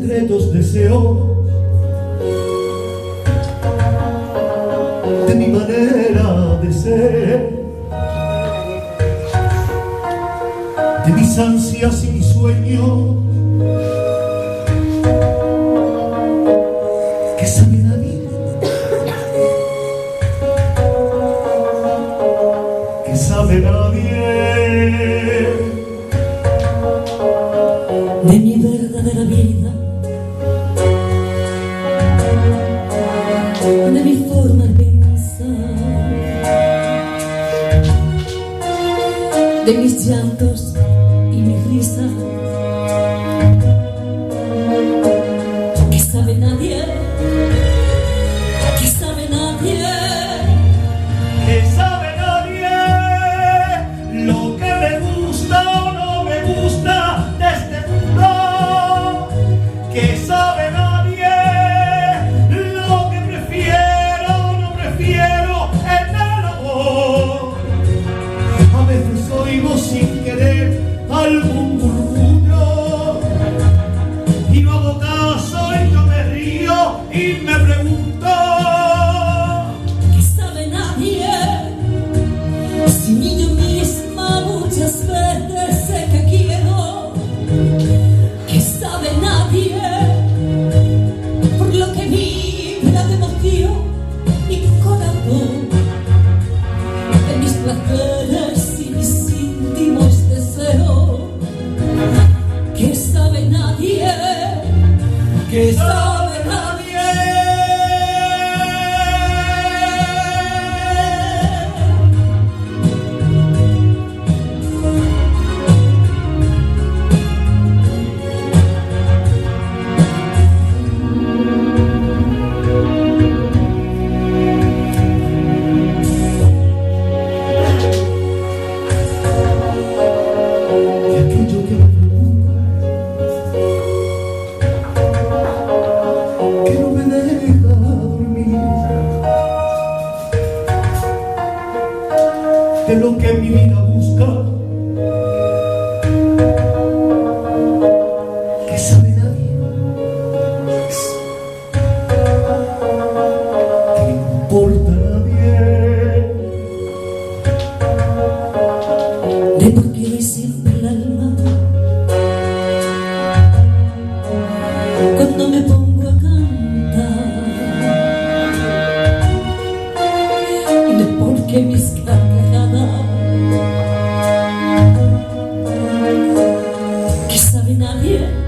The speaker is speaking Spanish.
secretos deseo de mi manera de ser, de mis ansias y mis sueños que sabe nadie, que sabe nadie. De mi verdadera vida, de mi forma de pensar, de mis llantos y mis risas, que sabe nadie, que sabe nadie, Que sabe nadie lo que me gusta o no me gusta de este mundo. Que sabe nadie lo que prefiero o no prefiero en el amor. A veces oigo sin querer algún murmullo y no hago caso y yo me río y me pregunto. que sabe nadie. Si ni yo misma muchas veces sé que quiero, que sabe nadie, por lo que vibra de emoción mi corazón, de mis placeres y mis íntimos deseos, que sabe nadie, Que sabe nadie. Y aquello que me preocupa, que no me deja dormir, de lo que mi vida busca, que sabe nadie, que no importa a nadie. De por qué doy siempre el alma cuando me pongo a cantar, y de por qué mis carcajadas, que sabe nadie.